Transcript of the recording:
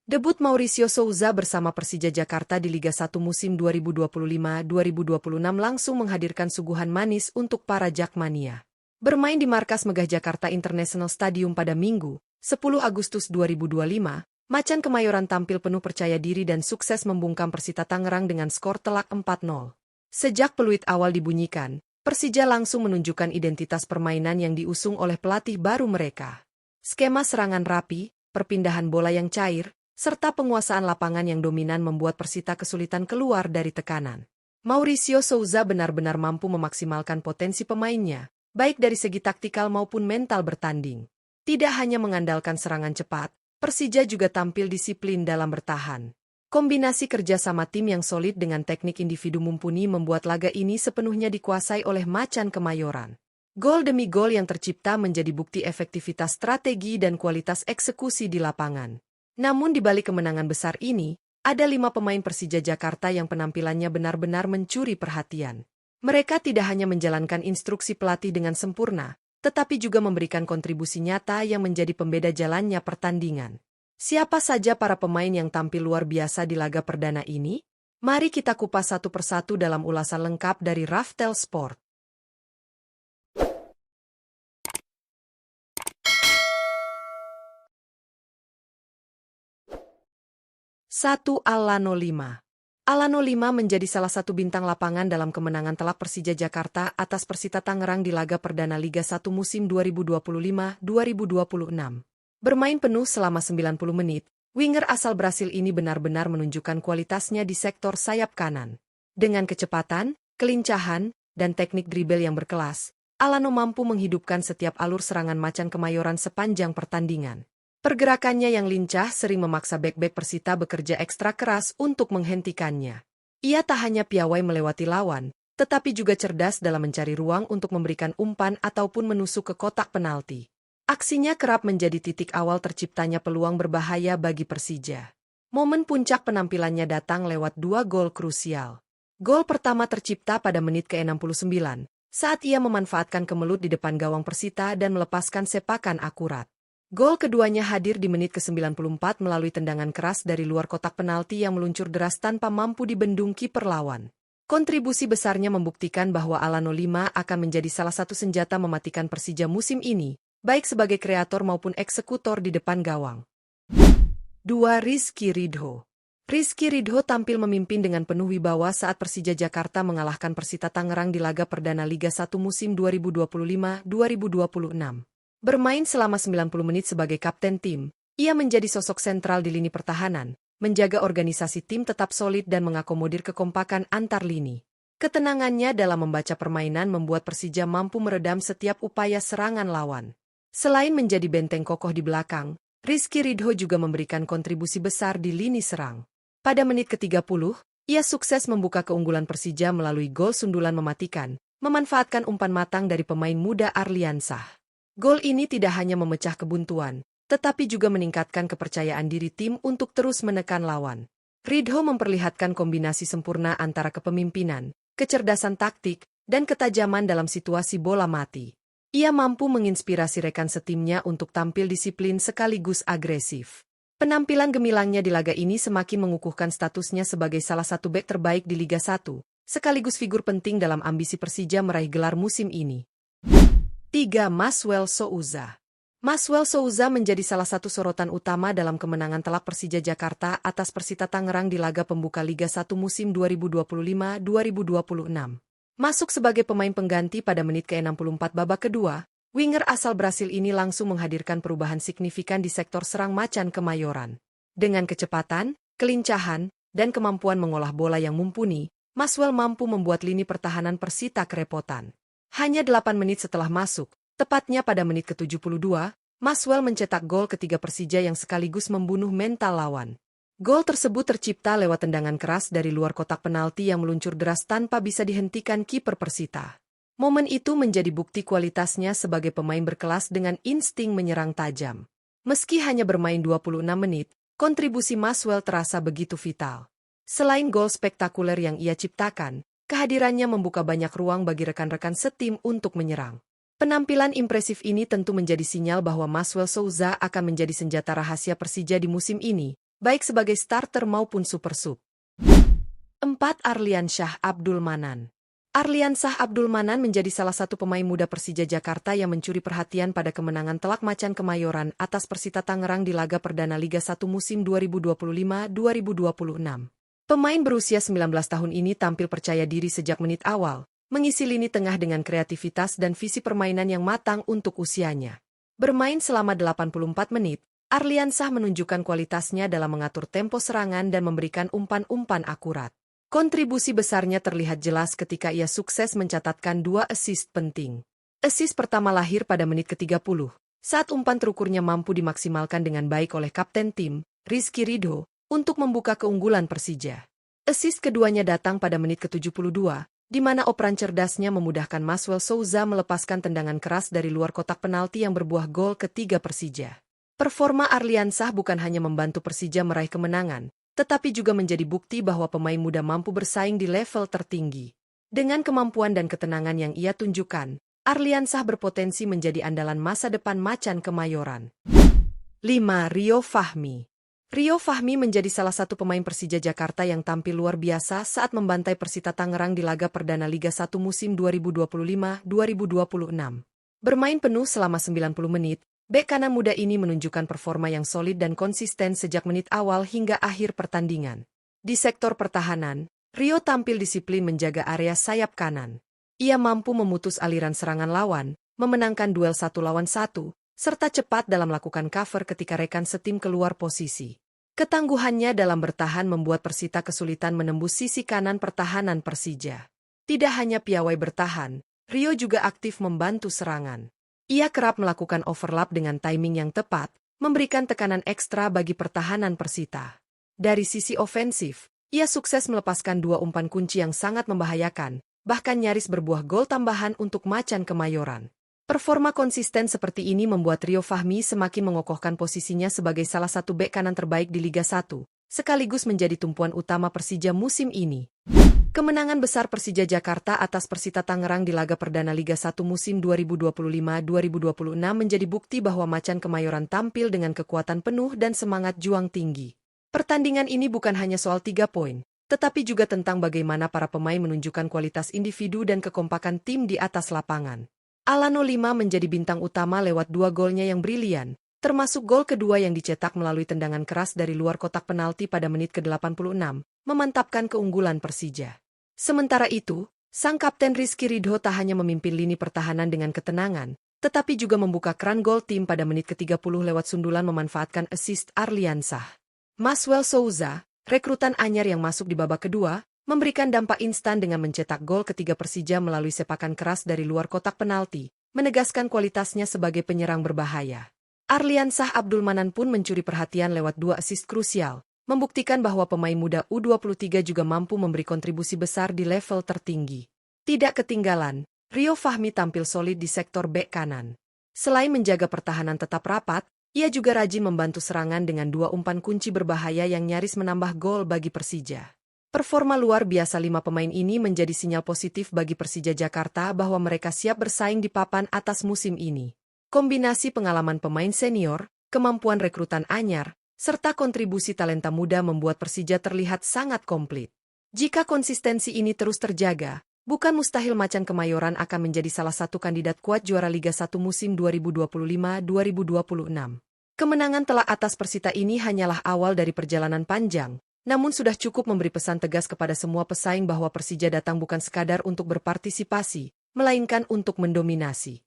Debut Mauricio Souza bersama Persija Jakarta di Liga 1 musim 2025-2026 langsung menghadirkan suguhan manis untuk para Jakmania. Bermain di markas Megah Jakarta International Stadium pada Minggu, 10 Agustus 2025, Macan Kemayoran tampil penuh percaya diri dan sukses membungkam Persita Tangerang dengan skor telak 4-0. Sejak peluit awal dibunyikan, Persija langsung menunjukkan identitas permainan yang diusung oleh pelatih baru mereka. Skema serangan rapi, perpindahan bola yang cair, serta penguasaan lapangan yang dominan membuat Persita kesulitan keluar dari tekanan. Mauricio Souza benar-benar mampu memaksimalkan potensi pemainnya, baik dari segi taktikal maupun mental bertanding. Tidak hanya mengandalkan serangan cepat, Persija juga tampil disiplin dalam bertahan. Kombinasi kerjasama tim yang solid dengan teknik individu mumpuni membuat laga ini sepenuhnya dikuasai oleh Macan Kemayoran. Gol demi gol yang tercipta menjadi bukti efektivitas strategi dan kualitas eksekusi di lapangan. Namun di balik kemenangan besar ini, ada 5 pemain Persija Jakarta yang penampilannya benar-benar mencuri perhatian. Mereka tidak hanya menjalankan instruksi pelatih dengan sempurna, tetapi juga memberikan kontribusi nyata yang menjadi pembeda jalannya pertandingan. Siapa saja para pemain yang tampil luar biasa di laga perdana ini? Mari kita kupas satu persatu dalam ulasan lengkap dari Raftel Sport. 1. Alano Lima. Alano Lima menjadi salah satu bintang lapangan dalam kemenangan telak Persija Jakarta atas Persita Tangerang di laga perdana Liga 1 musim 2025-2026. Bermain penuh selama 90 menit, winger asal Brasil ini benar-benar menunjukkan kualitasnya di sektor sayap kanan. Dengan kecepatan, kelincahan, dan teknik dribble yang berkelas, Alano mampu menghidupkan setiap alur serangan Macan Kemayoran sepanjang pertandingan. Pergerakannya yang lincah sering memaksa bek-bek Persita bekerja ekstra keras untuk menghentikannya. Ia tak hanya piawai melewati lawan, tetapi juga cerdas dalam mencari ruang untuk memberikan umpan ataupun menusuk ke kotak penalti. Aksinya kerap menjadi titik awal terciptanya peluang berbahaya bagi Persija. Momen puncak penampilannya datang lewat 2 gol krusial. Gol pertama tercipta pada menit ke-69, saat ia memanfaatkan kemelut di depan gawang Persita dan melepaskan sepakan akurat. Gol keduanya hadir di menit ke-94 melalui tendangan keras dari luar kotak penalti yang meluncur deras tanpa mampu dibendung kiper lawan. Kontribusi besarnya membuktikan bahwa Alano Lima akan menjadi salah satu senjata mematikan Persija musim ini, baik sebagai kreator maupun eksekutor di depan gawang. 2. Rizky Ridho. Rizky Ridho tampil memimpin dengan penuh wibawa saat Persija Jakarta mengalahkan Persita Tangerang di laga perdana Liga 1 musim 2025-2026. Bermain selama 90 menit sebagai kapten tim, ia menjadi sosok sentral di lini pertahanan, menjaga organisasi tim tetap solid dan mengakomodir kekompakan antar lini. Ketenangannya dalam membaca permainan membuat Persija mampu meredam setiap upaya serangan lawan. Selain menjadi benteng kokoh di belakang, Rizky Ridho juga memberikan kontribusi besar di lini serang. Pada menit ke-30, ia sukses membuka keunggulan Persija melalui gol sundulan mematikan, memanfaatkan umpan matang dari pemain muda Arliansah. Gol ini tidak hanya memecah kebuntuan, tetapi juga meningkatkan kepercayaan diri tim untuk terus menekan lawan. Ridho memperlihatkan kombinasi sempurna antara kepemimpinan, kecerdasan taktik, dan ketajaman dalam situasi bola mati. Ia mampu menginspirasi rekan setimnya untuk tampil disiplin sekaligus agresif. Penampilan gemilangnya di laga ini semakin mengukuhkan statusnya sebagai salah satu bek terbaik di Liga 1, sekaligus figur penting dalam ambisi Persija meraih gelar musim ini. 3. Maswell Souza. Maswell Souza menjadi salah satu sorotan utama dalam kemenangan telak Persija Jakarta atas Persita Tangerang di laga pembuka Liga 1 musim 2025-2026. Masuk sebagai pemain pengganti pada menit ke-64 babak kedua, winger asal Brasil ini langsung menghadirkan perubahan signifikan di sektor serang Macan Kemayoran. Dengan kecepatan, kelincahan, dan kemampuan mengolah bola yang mumpuni, Maswell mampu membuat lini pertahanan Persita kerepotan. Hanya 8 menit setelah masuk, tepatnya pada menit ke-72, Maswell mencetak gol ketiga Persija yang sekaligus membunuh mental lawan. Gol tersebut tercipta lewat tendangan keras dari luar kotak penalti yang meluncur deras tanpa bisa dihentikan kiper Persita. Momen itu menjadi bukti kualitasnya sebagai pemain berkelas dengan insting menyerang tajam. Meski hanya bermain 26 menit, kontribusi Maswell terasa begitu vital. Selain gol spektakuler yang ia ciptakan, kehadirannya membuka banyak ruang bagi rekan-rekan setim untuk menyerang. Penampilan impresif ini tentu menjadi sinyal bahwa Maswell Souza akan menjadi senjata rahasia Persija di musim ini, baik sebagai starter maupun super sub. 4. Arliansyah Abdul Manan. Arliansyah Abdul Manan menjadi salah satu pemain muda Persija Jakarta yang mencuri perhatian pada kemenangan telak Macan Kemayoran atas Persita Tangerang di laga perdana Liga 1 musim 2025-2026. Pemain berusia 19 tahun ini tampil percaya diri sejak menit awal, mengisi lini tengah dengan kreativitas dan visi permainan yang matang untuk usianya. Bermain selama 84 menit, Arliansyah menunjukkan kualitasnya dalam mengatur tempo serangan dan memberikan umpan-umpan akurat. Kontribusi besarnya terlihat jelas ketika ia sukses mencatatkan 2 assist penting. Assist pertama lahir pada menit ke-30, saat umpan terukurnya mampu dimaksimalkan dengan baik oleh kapten tim, Rizky Ridho, untuk membuka keunggulan Persija. Assist keduanya datang pada menit ke-72, di mana operan cerdasnya memudahkan Maswell Souza melepaskan tendangan keras dari luar kotak penalti yang berbuah gol ketiga Persija. Performa Arliansyah bukan hanya membantu Persija meraih kemenangan, tetapi juga menjadi bukti bahwa pemain muda mampu bersaing di level tertinggi. Dengan kemampuan dan ketenangan yang ia tunjukkan, Arliansyah berpotensi menjadi andalan masa depan Macan Kemayoran. 5. Rio Fahmi. Rio Fahmi menjadi salah satu pemain Persija Jakarta yang tampil luar biasa saat membantai Persita Tangerang di laga perdana Liga 1 musim 2025-2026. Bermain penuh selama 90 menit, bek kanan muda ini menunjukkan performa yang solid dan konsisten sejak menit awal hingga akhir pertandingan. Di sektor pertahanan, Rio tampil disiplin menjaga area sayap kanan. Ia mampu memutus aliran serangan lawan, memenangkan duel 1 lawan 1, serta cepat dalam melakukan cover ketika rekan setim keluar posisi. Ketangguhannya dalam bertahan membuat Persita kesulitan menembus sisi kanan pertahanan Persija. Tidak hanya piawai bertahan, Rio juga aktif membantu serangan. Ia kerap melakukan overlap dengan timing yang tepat, memberikan tekanan ekstra bagi pertahanan Persita. Dari sisi ofensif, ia sukses melepaskan 2 umpan kunci yang sangat membahayakan, bahkan nyaris berbuah gol tambahan untuk Macan Kemayoran. Performa konsisten seperti ini membuat Rio Fahmi semakin mengokohkan posisinya sebagai salah satu bek kanan terbaik di Liga 1, sekaligus menjadi tumpuan utama Persija musim ini. Kemenangan besar Persija Jakarta atas Persita Tangerang di laga perdana Liga 1 musim 2025-2026 menjadi bukti bahwa Macan Kemayoran tampil dengan kekuatan penuh dan semangat juang tinggi. Pertandingan ini bukan hanya soal 3 poin, tetapi juga tentang bagaimana para pemain menunjukkan kualitas individu dan kekompakan tim di atas lapangan. Alano Lima menjadi bintang utama lewat 2 golnya yang brilian, termasuk gol kedua yang dicetak melalui tendangan keras dari luar kotak penalti pada menit ke-86, memantapkan keunggulan Persija. Sementara itu, sang kapten Rizky Ridho tak hanya memimpin lini pertahanan dengan ketenangan, tetapi juga membuka keran gol tim pada menit ke-30 lewat sundulan memanfaatkan assist Arliansyah. Maswell Souza, rekrutan anyar yang masuk di babak kedua, memberikan dampak instan dengan mencetak gol ketiga Persija melalui sepakan keras dari luar kotak penalti, menegaskan kualitasnya sebagai penyerang berbahaya. Arliansyah Abdul Manan pun mencuri perhatian lewat 2 assist krusial, membuktikan bahwa pemain muda U23 juga mampu memberi kontribusi besar di level tertinggi. Tidak ketinggalan, Rio Fahmi tampil solid di sektor bek kanan. Selain menjaga pertahanan tetap rapat, ia juga rajin membantu serangan dengan 2 umpan kunci berbahaya yang nyaris menambah gol bagi Persija. Performa luar biasa 5 pemain ini menjadi sinyal positif bagi Persija Jakarta bahwa mereka siap bersaing di papan atas musim ini. Kombinasi pengalaman pemain senior, kemampuan rekrutan anyar, serta kontribusi talenta muda membuat Persija terlihat sangat komplit. Jika konsistensi ini terus terjaga, bukan mustahil Macan Kemayoran akan menjadi salah satu kandidat kuat juara Liga 1 musim 2025-2026. Kemenangan telak atas Persita ini hanyalah awal dari perjalanan panjang, namun sudah cukup memberi pesan tegas kepada semua pesaing bahwa Persija datang bukan sekadar untuk berpartisipasi, melainkan untuk mendominasi.